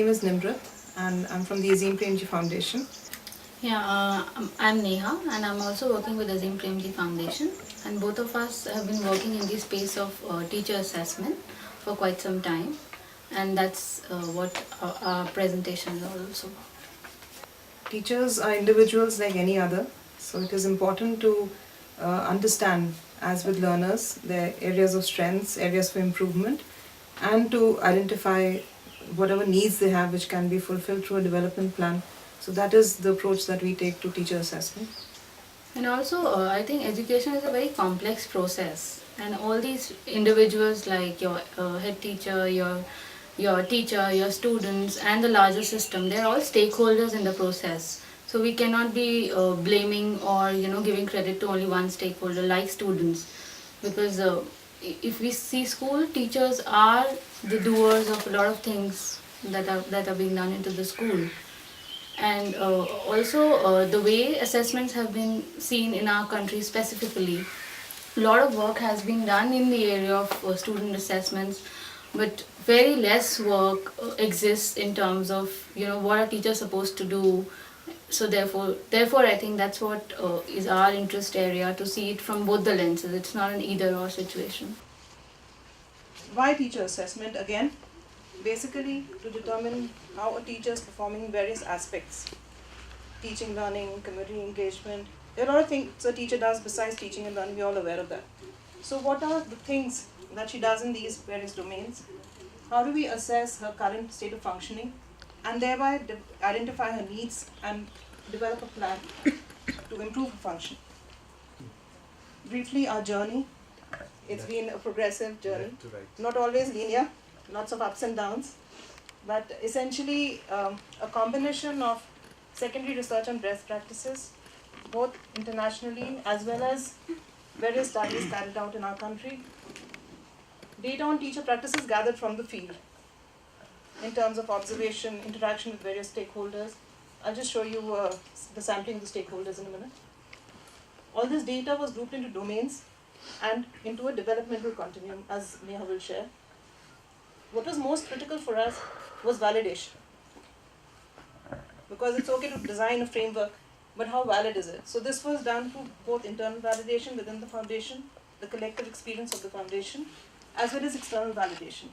name is Nimrat and I'm from the Azim Premji Foundation. Yeah, I'm Neha and I'm also working with Azim Premji Foundation, and both of us have been working in the space of teacher assessment for quite some time, and that's what our presentation is also. Teachers are individuals like any other, so it is important to understand, as with learners, their areas of strengths, areas for improvement, and to identify whatever needs they have which can be fulfilled through a development plan. So that is the approach that we take to teacher assessment. And also, I think education is a very complex process, and all these individuals like your head teacher, your teacher, your students, and the larger system, they're all stakeholders in the process. So we cannot be blaming or giving credit to only one stakeholder like students, because if we see school, teachers are the doers of a lot of things that are being done into the school. And also the way assessments have been seen in our country specifically, a lot of work has been done in the area of student assessments, but very less work exists in terms of what a teacher is supposed to do. So therefore I think that's what is our interest area, to see it from both the lenses. It's not an either or situation. Why teacher assessment? Again, basically to determine how a teacher is performing in various aspects: teaching, learning, community engagement. There are a lot of things a teacher does besides teaching and learning. We're all aware of that. So what are the things that she does in these various domains? How do we assess her current state of functioning and thereby identify her needs and develop a plan to improve her function? Briefly, our journey. It's been a progressive journey, not always linear, lots of ups and downs, but essentially a combination of secondary research on best practices, both internationally as well as various studies carried out in our country, data on teacher practices gathered from the field in terms of observation, interaction with various stakeholders. I'll just show you the sampling of the stakeholders in a minute. All this data was grouped into domains and into a developmental continuum, as Neha will share. What was most critical for us was validation. Because it's okay to design a framework, but how valid is it? So this was done through both internal validation within the foundation, the collective experience of the foundation, as well as external validation.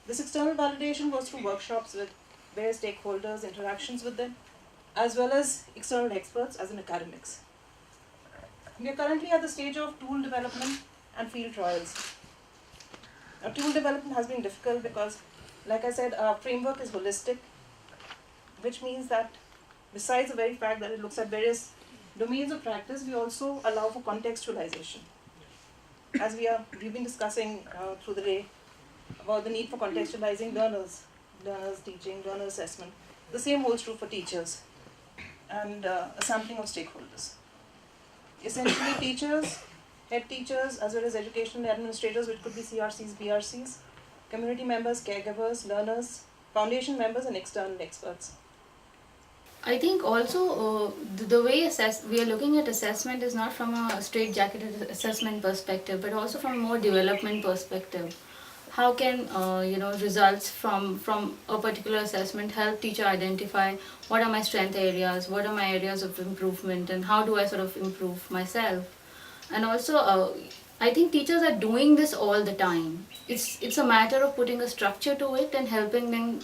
This external validation was through workshops with various stakeholders, interactions with them, as well as external experts as in academics. We are currently at the stage of tool development and field trials. Now, tool development has been difficult because, like I said, our framework is holistic, which means that besides the very fact that it looks at various domains of practice, we also allow for contextualization. As we've been discussing through the day about the need for contextualizing learners teaching, learner assessment. The same holds true for teachers and a sampling of stakeholders. Essentially, teachers, head teachers, as well as educational administrators, which could be CRCs, BRCs, community members, caregivers, learners, foundation members, and external experts. I think also the way we are looking at assessment is not from a straight-jacketed assessment perspective, but also from a more development perspective. How can results from a particular assessment help teacher identify what are my strength areas, what are my areas of improvement, and how do I sort of improve myself? And also, I think teachers are doing this all the time. It's a matter of putting a structure to it and helping them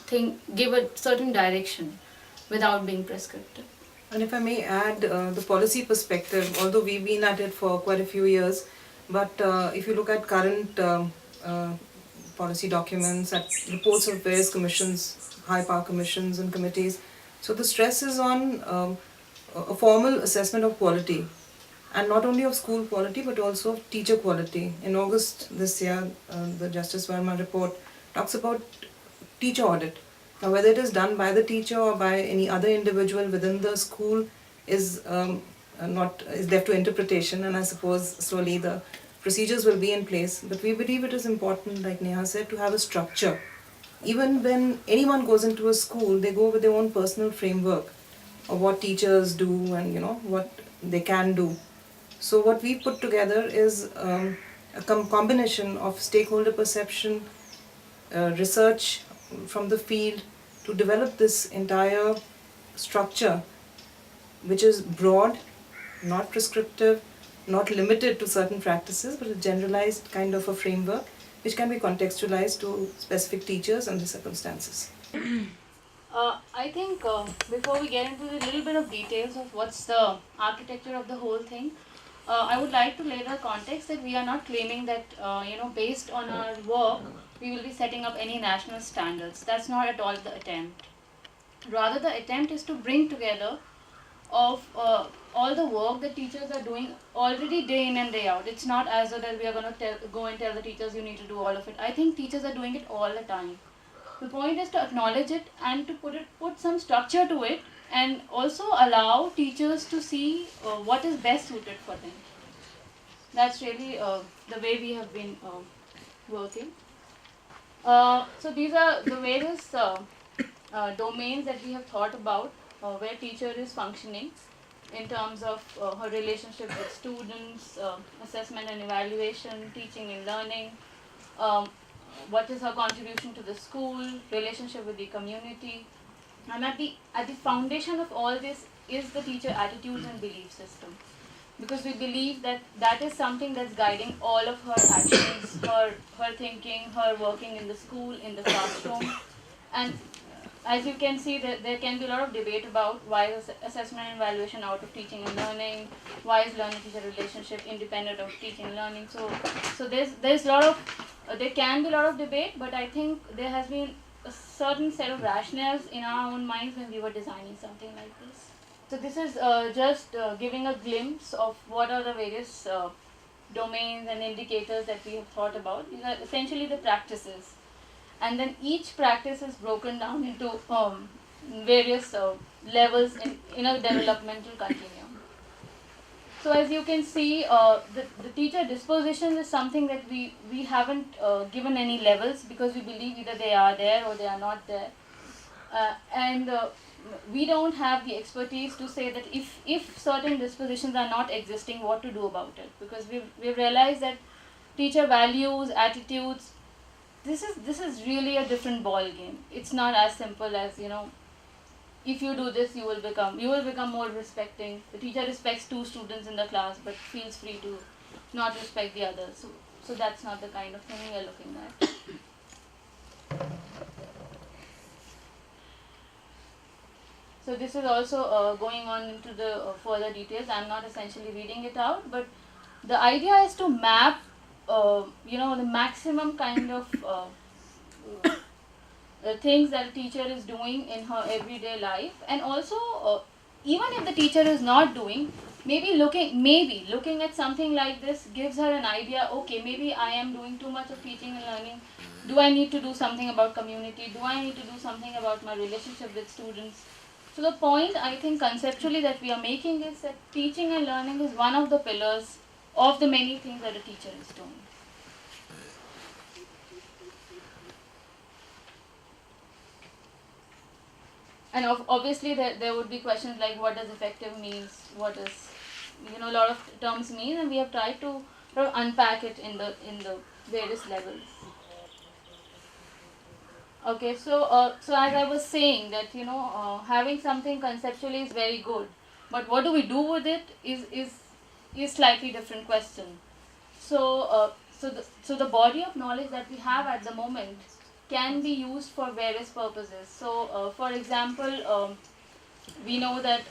give a certain direction without being prescriptive. And if I may add the policy perspective, although we've been at it for quite a few years, but if you look at current policy documents, at reports of various commissions, high power commissions and committees, so the stress is on a formal assessment of quality, and not only of school quality but also of teacher quality. In August this year, the Justice Verma report talks about teacher audit. Now, whether it is done by the teacher or by any other individual within the school is left to interpretation, and I suppose slowly the procedures will be in place. But we believe it is important, like Neha said, to have a structure. Even when anyone goes into a school, they go with their own personal framework of what teachers do and what they can do. So what we put together is a combination of stakeholder perception, research from the field, to develop this entire structure, which is broad, not prescriptive, not limited to certain practices, but a generalized kind of a framework which can be contextualized to specific teachers and the circumstances. I think before we get into the little bit of details of what's the architecture of the whole thing, I would like to lay the context that we are not claiming that, based on our work, we will be setting up any national standards. That's not at all the attempt. Rather, the attempt is to bring together of all the work that teachers are doing already day in and day out. It's not as though that we are going to go and tell the teachers you need to do all of it. I think teachers are doing it all the time. The point is to acknowledge it and to put some structure to it, and also allow teachers to see what is best suited for them. That's really the way we have been working. So these are the various domains that we have thought about where teacher is functioning in terms of her relationship with students, assessment and evaluation, teaching and learning, what is her contribution to the school, relationship with the community. And at the foundation of all this is the teacher attitudes and belief system. Because we believe that that is something that's guiding all of her actions, her thinking, her working in the school, in the classroom. And as you can see, there can be a lot of debate about why is assessment and evaluation out of teaching and learning, why is learner-teacher relationship independent of teaching and learning. So there's a lot of there can be a lot of debate, but I think there has been a certain set of rationales in our own minds when we were designing something like this. So this is just giving a glimpse of what are the various domains and indicators that we have thought about. These are essentially the practices. And then each practice is broken down into various levels in a developmental continuum. So as you can see, the teacher disposition is something that we haven't given any levels, because we believe either they are there or they are not there. And we don't have the expertise to say that if certain dispositions are not existing, what to do about it. Because we've realized that teacher values, attitudes, this is really a different ball game. It's not as simple as, if you do this, you will become more respecting. The teacher respects 2 students in the class, but feels free to not respect the others. So that's not the kind of thing we are looking at. So this is also going on into the further details. I'm not essentially reading it out, but the idea is to map, the maximum kind of things that a teacher is doing in her everyday life, and also even if the teacher is not doing, maybe looking at something like this gives her an idea. Okay, maybe I am doing too much of teaching and learning. Do I need to do something about community? Do I need to do something about my relationship with students? So the point, I think, conceptually that we are making is that teaching and learning is one of the pillars of the many things that a teacher is doing. And obviously there would be questions like what does effective means, what does a lot of terms mean, and we have tried to sort of unpack it in the various levels. Okay, so as I was saying that having something conceptually is very good, but what do we do with it is slightly different question. So the body of knowledge that we have at the moment can be used for various purposes. So for example, we know that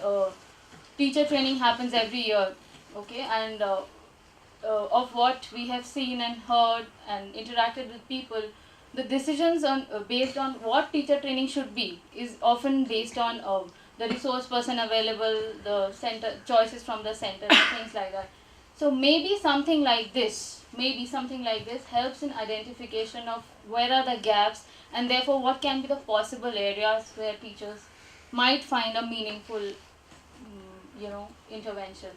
teacher training happens every year, okay, and of what we have seen and heard and interacted with people, the decisions on based on what teacher training should be is often based on the resource person available, the center choices from the center, and things like that. So maybe something like this helps in identification of where are the gaps, and therefore what can be the possible areas where teachers might find a meaningful intervention.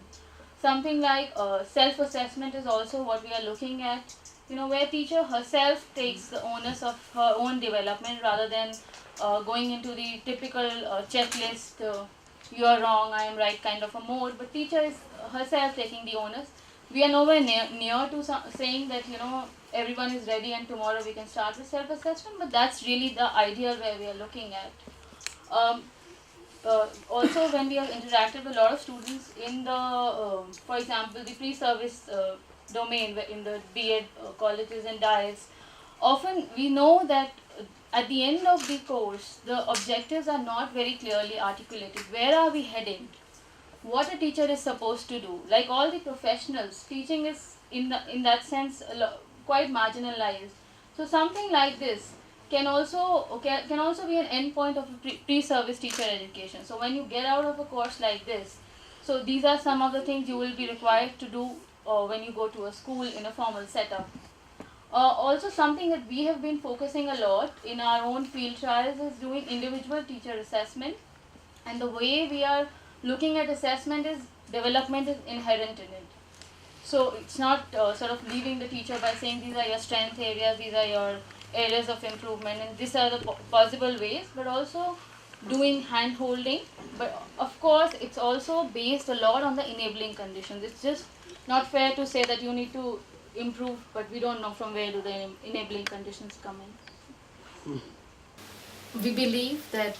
Something like self-assessment is also what we are looking at, where teacher herself takes the onus of her own development rather than going into the typical checklist, you are wrong, I am right kind of a mode, but teacher is herself taking the onus. We are nowhere near to saying that everyone is ready and tomorrow we can start with self-assessment, but that's really the ideal where we are looking at. Um, Also, when we have interacted with a lot of students in the, for example, the pre-service domain, in the B.Ed colleges and diets, often we know that at the end of the course, the objectives are not very clearly articulated. Where are we heading? What a teacher is supposed to do? Like all the professionals, teaching is in that sense quite marginalized. So something like this can also be an endpoint of a pre-service teacher education. So when you get out of a course like this, so these are some of the things you will be required to do when you go to a school in a formal setup. Also, something that we have been focusing a lot in our own field trials is doing individual teacher assessment. And the way we are looking at assessment is development is inherent in it. So it's not sort of leaving the teacher by saying these are your strength areas, these are your areas of improvement, and these are the possible ways, but also doing hand holding. But of course, it's also based a lot on the enabling conditions. It's just not fair to say that you need to improve, but we don't know from where do the enabling conditions come in. We believe that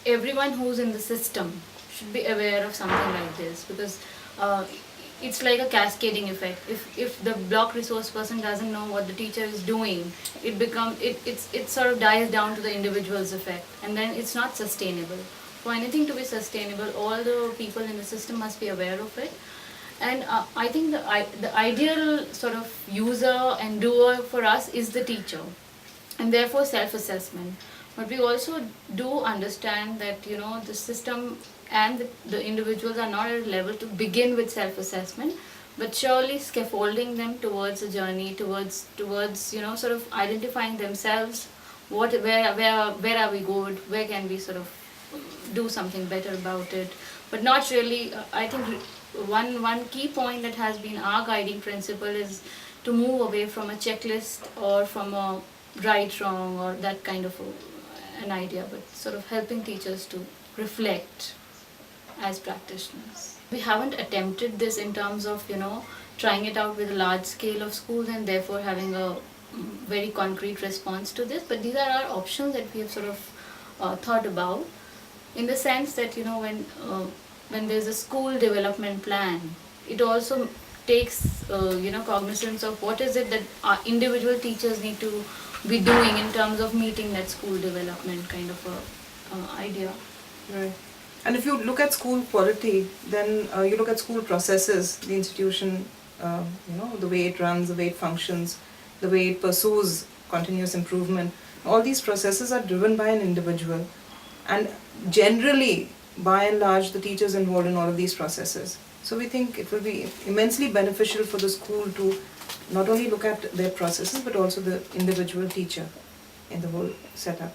everyone who's in the system should be aware of something like this, because it's like a cascading effect. If the block resource person doesn't know what the teacher is doing, it sort of dies down to the individual's effect, and then it's not sustainable. For anything to be sustainable, all the people in the system must be aware of it. And I think the ideal sort of user and doer for us is the teacher, and therefore self-assessment. But we also do understand that the system and the individuals are not at a level to begin with self-assessment, but surely scaffolding them towards a journey, towards sort of identifying themselves. Where are we good? Where can we sort of do something better about it? But not really. I think one key point that has been our guiding principle is to move away from a checklist or from a right wrong or that kind of an idea, but sort of helping teachers to reflect as practitioners. We haven't attempted this in terms of trying it out with a large scale of schools and therefore having a very concrete response to this, but these are our options that we have sort of thought about, in the sense that when there's a school development plan, it also takes cognizance of what is it that our individual teachers need to be doing in terms of meeting that school development kind of a idea. Right. And if you look at school quality, then you look at school processes, the institution, the way it runs, the way it functions, the way it pursues continuous improvement. All these processes are driven by an individual. And generally, by and large, the teachers involved in all of these processes. So we think it will be immensely beneficial for the school to not only look at their processes, but also the individual teacher in the whole setup.